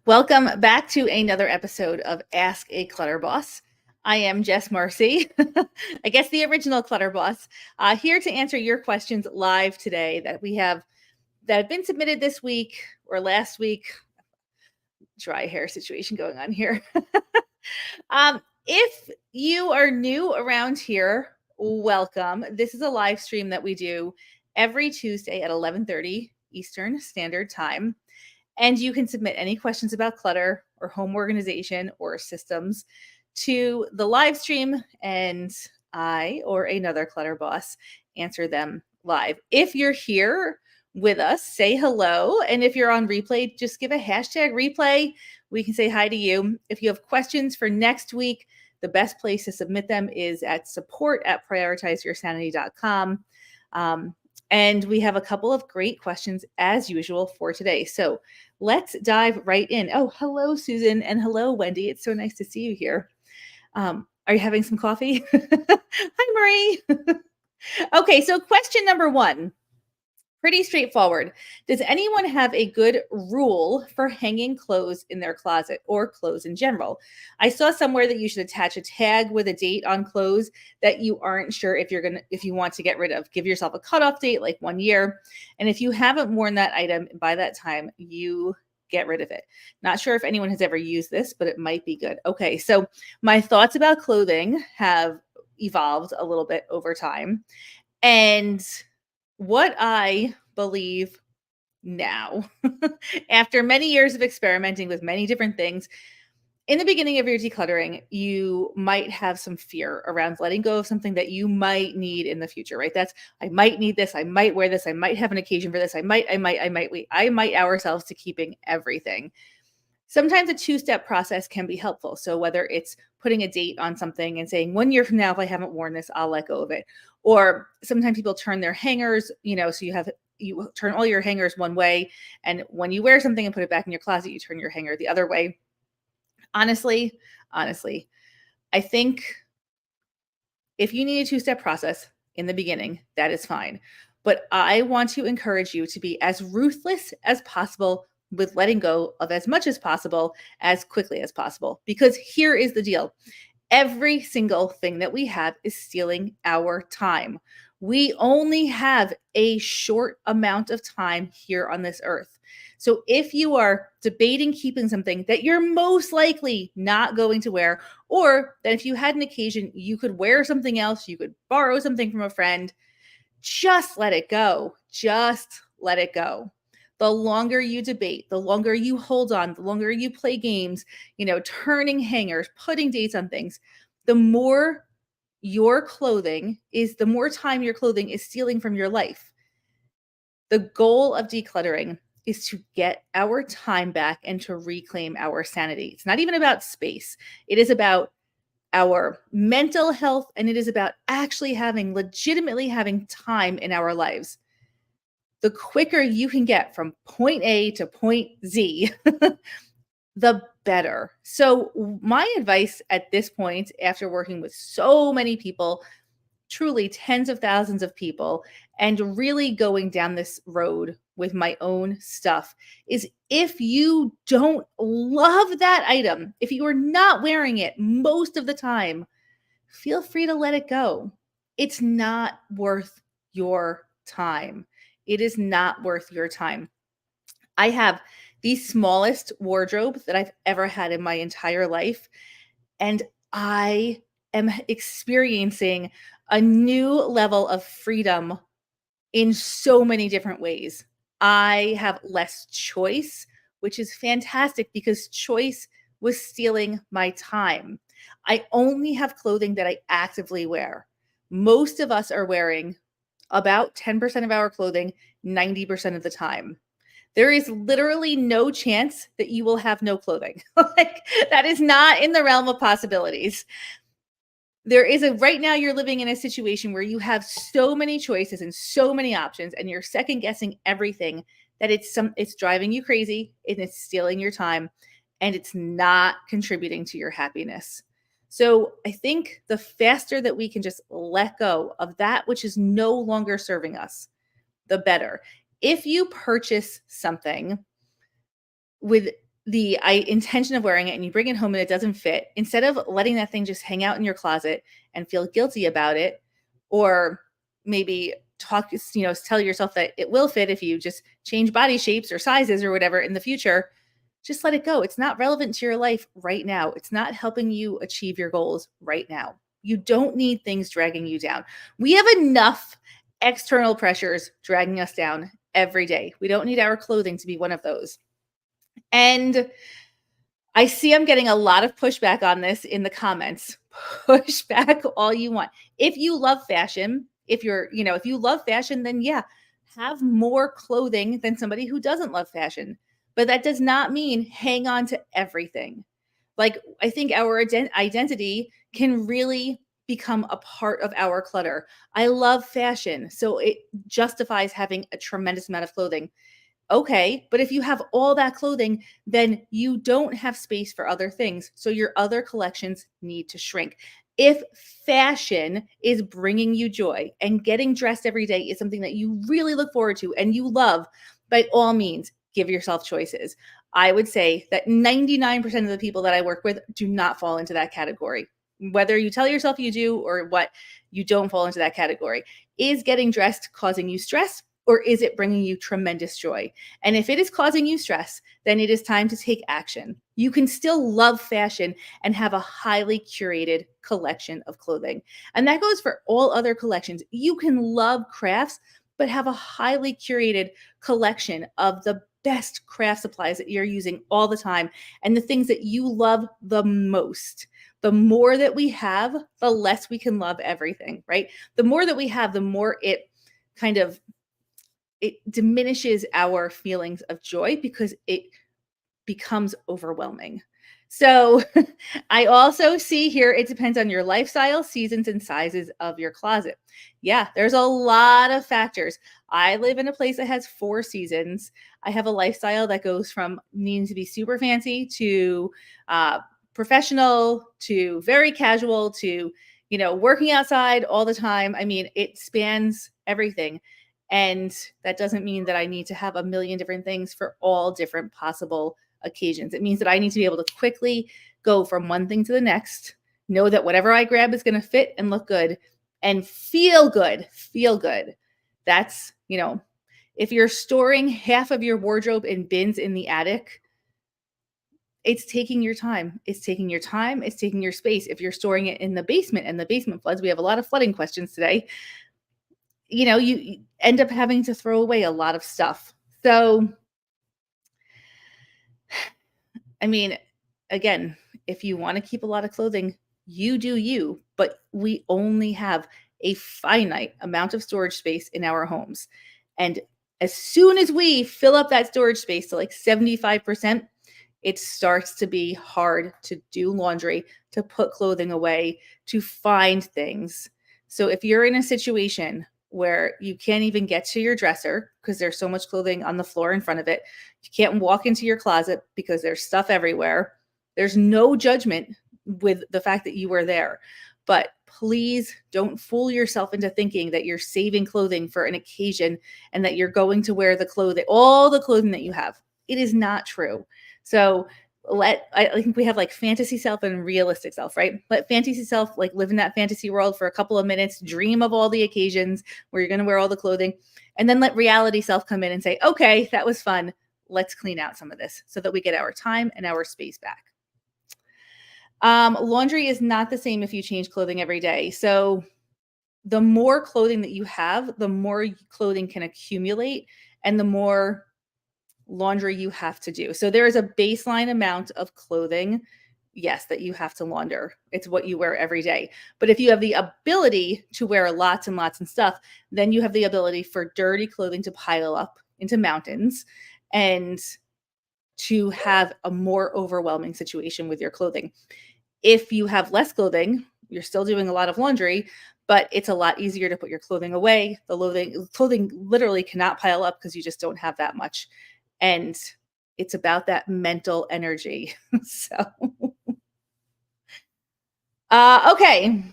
Welcome back to another episode of Ask A Clutter Boss. I am Jes Marcy, I guess the original Clutter Boss, here to answer your questions live today that have been submitted this week or last week. Dry hair situation going on here. If you are new around here, welcome. This is a live stream that we do every Tuesday at 11:30 Eastern Standard Time. And you can submit any questions about clutter or home organization or systems to the live stream, and I or another clutter boss answer them live. If you're here with us, say hello. And if you're on replay, just give a hashtag replay. We can say hi to you. If you have questions for next week, the best place to submit them is at support@prioritizeyoursanity.com. And we have a couple of great questions as usual for today. So let's dive right in. Oh, hello, Susan, and hello, Wendy. It's so nice to see you here. Are you having some coffee? Hi, Marie. Okay, so question number one. Pretty straightforward. Does anyone have a good rule for hanging clothes in their closet or clothes in general? I saw somewhere that you should attach a tag with a date on clothes that you aren't sure if you want to get rid of. Give yourself a cutoff date, like 1 year. And if you haven't worn that item by that time, you get rid of it. Not sure if anyone has ever used this, but it might be good. Okay, so my thoughts about clothing have evolved a little bit over time. And what I believe now, after many years of experimenting with many different things, in the beginning of your decluttering, you might have some fear around letting go of something that you might need in the future, right? I might need this. I might wear this. I might have an occasion for this. I might ourselves to keeping everything. Sometimes a two-step process can be helpful. So whether it's putting a date on something and saying 1 year from now, if I haven't worn this, I'll let go of it. Or sometimes people turn their hangers, so you turn all your hangers one way. And when you wear something and put it back in your closet, you turn your hanger the other way. Honestly, I think if you need a two-step process in the beginning, that is fine. But I want to encourage you to be as ruthless as possible with letting go of as much as possible, as quickly as possible. Because here is the deal. Every single thing that we have is stealing our time. We only have a short amount of time here on this earth. So if you are debating keeping something that you're most likely not going to wear, or that if you had an occasion, you could wear something else, you could borrow something from a friend, just let it go. Just let it go. The longer you debate, the longer you hold on, the longer you play games, turning hangers, putting dates on things, the more the more time your clothing is stealing from your life. The goal of decluttering is to get our time back and to reclaim our sanity. It's not even about space. It is about our mental health, and it is about actually legitimately having time in our lives. The quicker you can get from point A to point Z, the better. So my advice at this point, after working with so many people, truly tens of thousands of people, and really going down this road with my own stuff, is if you don't love that item, if you are not wearing it most of the time, feel free to let it go. It's not worth your time. It is not worth your time. I have the smallest wardrobe that I've ever had in my entire life, and I am experiencing a new level of freedom in so many different ways. I have less choice, which is fantastic because choice was stealing my time. I only have clothing that I actively wear. Most of us are wearing about 10% of our clothing 90% of the time. There is literally no chance that you will have no clothing. That is not in the realm of possibilities. Right now you're living in a situation where you have so many choices and so many options, and you're second guessing everything, that it's driving you crazy, and it's stealing your time, and it's not contributing to your happiness. So I think the faster that we can just let go of that which is no longer serving us, the better. If you purchase something with the intention of wearing it and you bring it home and it doesn't fit, instead of letting that thing just hang out in your closet and feel guilty about it, or maybe tell yourself that it will fit if you just change body shapes or sizes or whatever in the future, just let it go. It's not relevant to your life right now. It's not helping you achieve your goals right now. You don't need things dragging you down. We have enough external pressures dragging us down every day. We don't need our clothing to be one of those. And I see I'm getting a lot of pushback on this in the comments. Push back all you want. If you love fashion, if you love fashion, then yeah, have more clothing than somebody who doesn't love fashion. But that does not mean hang on to everything. Like, I think our identity can really become a part of our clutter. I love fashion, so it justifies having a tremendous amount of clothing. Okay, but if you have all that clothing, then you don't have space for other things. So your other collections need to shrink. If fashion is bringing you joy and getting dressed every day is something that you really look forward to and you love, by all means, give yourself choices. I would say that 99% of the people that I work with do not fall into that category. Whether you tell yourself you do or what, you don't fall into that category. Is getting dressed causing you stress? Or is it bringing you tremendous joy? And if it is causing you stress, then it is time to take action. You can still love fashion and have a highly curated collection of clothing. And that goes for all other collections. You can love crafts, but have a highly curated collection of the best craft supplies that you're using all the time and the things that you love the most. The more that we have, the less we can love everything, right? The more that we have, the more kind of it diminishes our feelings of joy because it becomes overwhelming. So I also see here it depends on your lifestyle, seasons, and sizes of your closet. Yeah, there's a lot of factors. I live in a place that has 4 seasons. I have a lifestyle that goes from needing to be super fancy to professional to very casual to, working outside all the time. I mean, it spans everything. And that doesn't mean that I need to have a million different things for all different possible occasions. It means that I need to be able to quickly go from one thing to the next, know that whatever I grab is going to fit and look good and feel good. Feel good. That's, if you're storing half of your wardrobe in bins in the attic, it's taking your time. It's taking your time. It's taking your space. If you're storing it in the basement and the basement floods, we have a lot of flooding questions today. You end up having to throw away a lot of stuff. So, I mean, again, if you want to keep a lot of clothing, you do you, but we only have a finite amount of storage space in our homes. And as soon as we fill up that storage space to like 75%, it starts to be hard to do laundry, to put clothing away, to find things. So if you're in a situation where you can't even get to your dresser because there's so much clothing on the floor in front of it, you can't walk into your closet because there's stuff everywhere. There's no judgment with the fact that you were there. But please don't fool yourself into thinking that you're saving clothing for an occasion and that you're going to wear all the clothing that you have. It is not true. So I think we have like fantasy self and realistic self, right? Let fantasy self like live in that fantasy world for a couple of minutes, dream of all the occasions where you're going to wear all the clothing, and then let reality self come in and say, okay, that was fun. Let's clean out some of this so that we get our time and our space back. Laundry is not the same if you change clothing every day. So the more clothing that you have, the more clothing can accumulate and the more laundry you have to do. So there is a baseline amount of clothing, yes, that you have to launder. It's what you wear every day. But if you have the ability to wear lots and lots of stuff, then you have the ability for dirty clothing to pile up into mountains and to have a more overwhelming situation with your clothing. If you have less clothing, you're still doing a lot of laundry, but it's a lot easier to put your clothing away. The clothing literally cannot pile up because you just don't have that much. And it's about that mental energy. So, okay.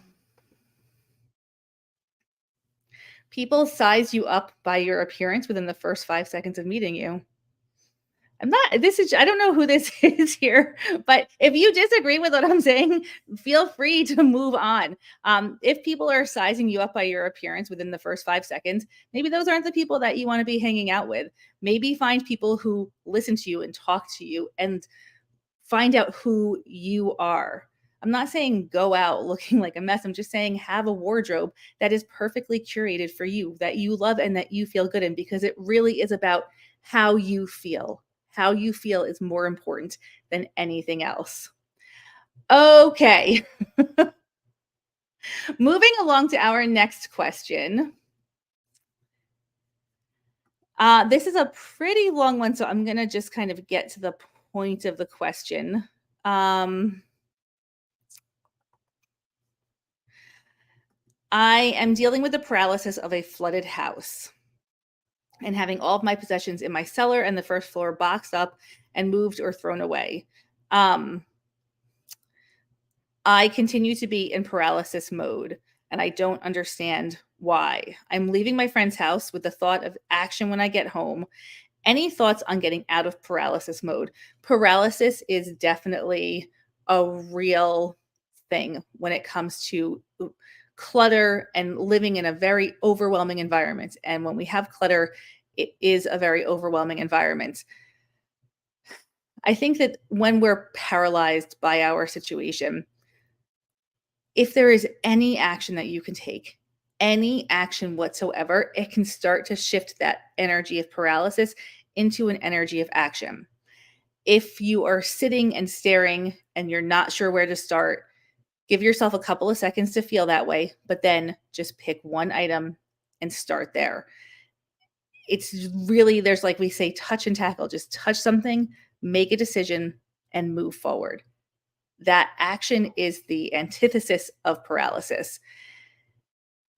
People size you up by your appearance within the first 5 seconds of meeting you. I'm not this is I don't know who this is here, but if you disagree with what I'm saying, feel free to move on. If people are sizing you up by your appearance within the first 5 seconds, maybe those aren't the people that you want to be hanging out with. Maybe find people who listen to you and talk to you and find out who you are. I'm not saying go out looking like a mess. I'm just saying have a wardrobe that is perfectly curated for you, that you love and that you feel good in, because it really is about how you feel. How you feel is more important than anything else. Okay, moving along to our next question. This is a pretty long one, so I'm going to just kind of get to the point of the question. Um, I am dealing with the paralysis of a flooded house and having all of my possessions in my cellar and the first floor boxed up and moved or thrown away. Um, I continue to be in paralysis mode and I don't understand why. I'm leaving my friend's house with the thought of action when I get home. Any thoughts on getting out of paralysis mode? Paralysis is definitely a real thing when it comes to clutter and living in a very overwhelming environment. And when we have clutter, it is a very overwhelming environment. I think that when we're paralyzed by our situation, if there is any action that you can take, any action whatsoever, it can start to shift that energy of paralysis into an energy of action. If you are sitting and staring and you're not sure where to start, give yourself a couple of seconds to feel that way, but then just pick one item and start there. It's really, there's like we say, touch and tackle. Just touch something, make a decision, and move forward. That action is the antithesis of paralysis.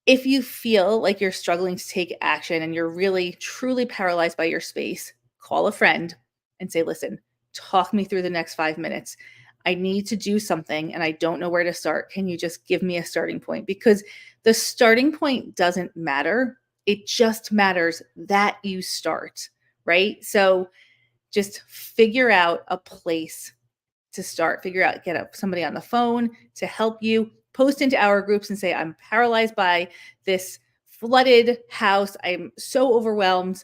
If you feel like you're struggling to take action and you're really truly paralyzed by your space, call a friend and say, listen, talk me through the next 5 minutes. I need to do something and I don't know where to start. Can you just give me a starting point? Because the starting point doesn't matter. It just matters that you start, right? So just figure out a place to start. Figure out, somebody on the phone to help you. Post into our groups and say, I'm paralyzed by this flooded house. I'm so overwhelmed.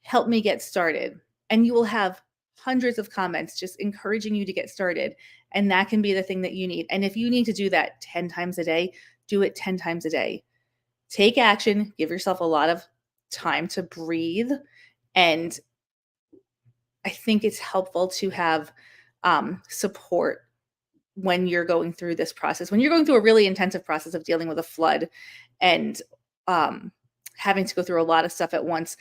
Help me get started. And you will have hundreds of comments just encouraging you to get started. And that can be the thing that you need. And if you need to do that 10 times a day, do it 10 times a day. Take action, give yourself a lot of time to breathe. And I think it's helpful to have support when you're going through this process, when you're going through a really intensive process of dealing with a flood and um, having to go through a lot of stuff at once.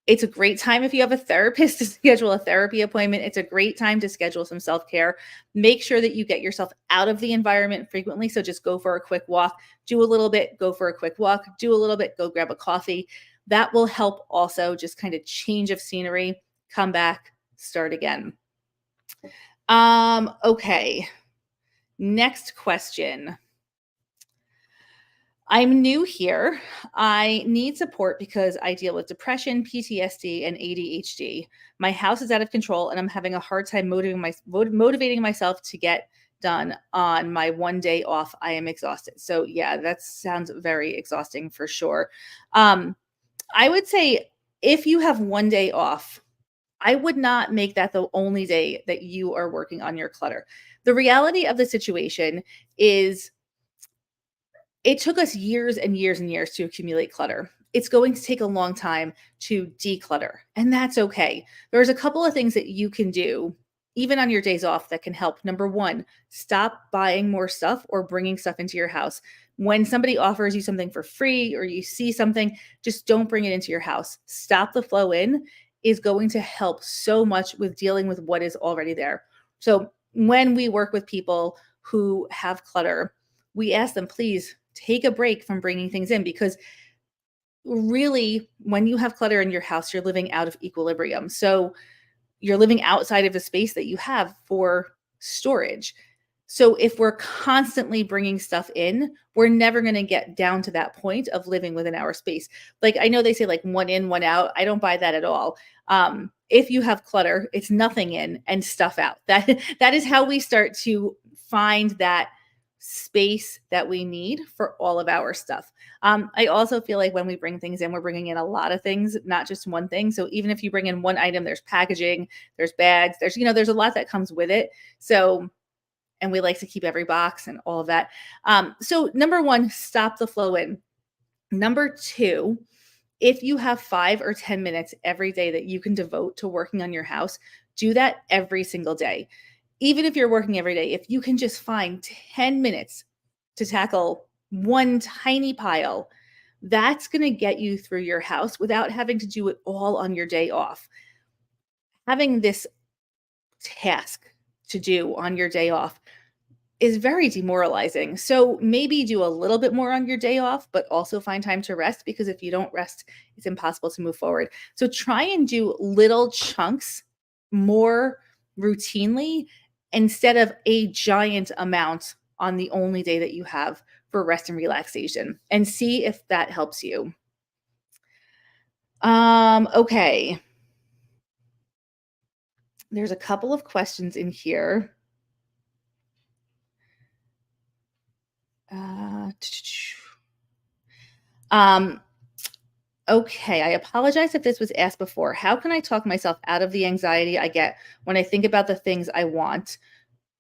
It's a great time if you have a therapist to schedule a therapy appointment. It's a great time to schedule some self-care. Make sure that you get yourself out of the environment frequently. So just go for a quick walk, do a little bit, go for a quick walk, do a little bit, go grab a coffee. That will help also, just kind of change of scenery, come back, start again. Okay. Next question. I'm new here. I need support because I deal with depression, PTSD, and ADHD. My house is out of control, and I'm having a hard time motivating myself to get done on my one day off. I am exhausted. So, yeah, that sounds very exhausting for sure. I would say if you have one day off, I would not make that the only day that you are working on your clutter. The reality of the situation is it took us years and years and years to accumulate clutter. It's going to take a long time to declutter, and that's okay. There's a couple of things that you can do, even on your days off, that can help. Number one, stop buying more stuff or bringing stuff into your house. When somebody offers you something for free or you see something, just don't bring it into your house. Stop the flow in is going to help so much with dealing with what is already there. So when we work with people who have clutter, we ask them, please take a break from bringing things in, because really, when you have clutter in your house, you're living out of equilibrium. So you're living outside of the space that you have for storage. So if we're constantly bringing stuff in, we're never going to get down to that point of living within our space. Like I know they say like one in, one out. I don't buy that at all. If you have clutter, it's nothing in and stuff out. That is how we start to find that space that we need for all of our stuff. I also feel like when we bring things in, we're bringing in a lot of things, not just one thing. So even if you bring in one item, there's packaging, there's bags, there's a lot that comes with it. So and we like to keep every box and all of that. So number one, stop the flow in. Number two, if you have 5 or 10 minutes every day that you can devote to working on your house, do that every single day. Even if you're working every day, if you can just find 10 minutes to tackle one tiny pile, that's going to get you through your house without having to do it all on your day off. Having this task to do on your day off is very demoralizing. So maybe do a little bit more on your day off, but also find time to rest because if you don't rest, it's impossible to move forward. So try and do little chunks more routinely instead of a giant amount on the only day that you have for rest and relaxation and see if that helps you. Okay. There's a couple of questions in here. Uh, um, okay, I apologize if this was asked before. How can I talk myself out of the anxiety I get when I think about the things I want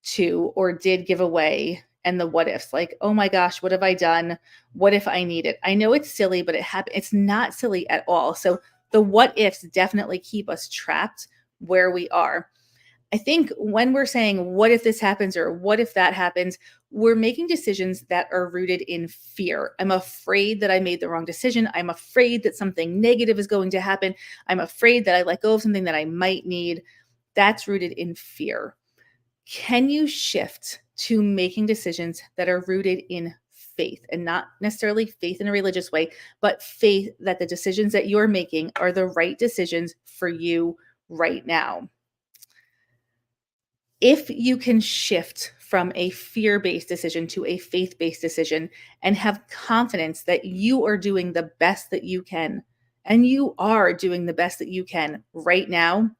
to or did give away and the what ifs? Like, oh my gosh, what have I done? What if I need it? I know it's silly, but it's not silly at all. So the what ifs definitely keep us trapped where we are. I think when we're saying, what if this happens or what if that happens, we're making decisions that are rooted in fear. I'm afraid that I made the wrong decision. I'm afraid that something negative is going to happen. I'm afraid that I let go of something that I might need. That's rooted in fear. Can you shift to making decisions that are rooted in faith and not necessarily faith in a religious way, but faith that the decisions that you're making are the right decisions for you right now? If you can shift from a fear based decision to a faith based decision and have confidence that you are doing the best that you can, and you are doing the best that you can right now,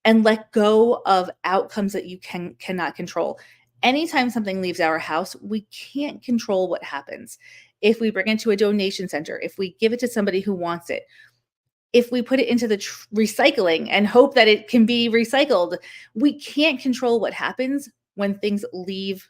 and let go of outcomes that you cannot control. Anytime something leaves our house, we can't control what happens. If we bring it to a donation center, if we give it to somebody who wants it, if we put it into the recycling and hope that it can be recycled, we can't control what happens when things leave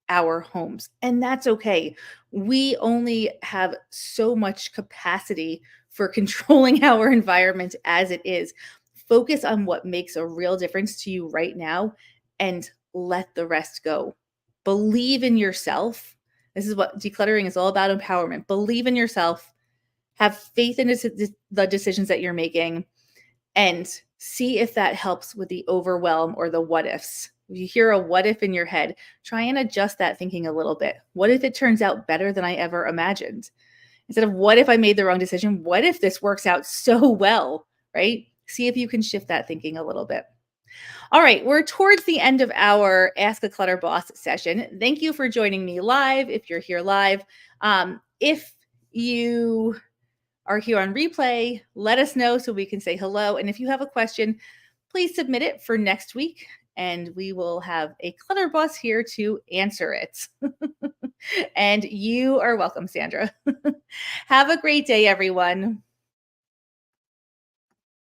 our homes. And that's okay. We only have so much capacity for controlling our environment as it is. Focus on what makes a real difference to you right now and let the rest go. Believe in yourself. This is what decluttering is all about: empowerment. Believe in yourself, have faith in the decisions that you're making, and see if that helps with the overwhelm or the what ifs. If you hear a what if in your head, try and adjust that thinking a little bit. What if it turns out better than I ever imagined? Instead of what if I made the wrong decision? What if this works out so well, right? See if you can shift that thinking a little bit. All right, we're towards the end of our Ask a Clutter Boss session. Thank you for joining me live if you're here live. If you are here on replay, let us know so we can say hello. And if you have a question, please submit it for next week and we will have a Clutter Boss here to answer it. And you are welcome, Sandra. Have a great day, everyone.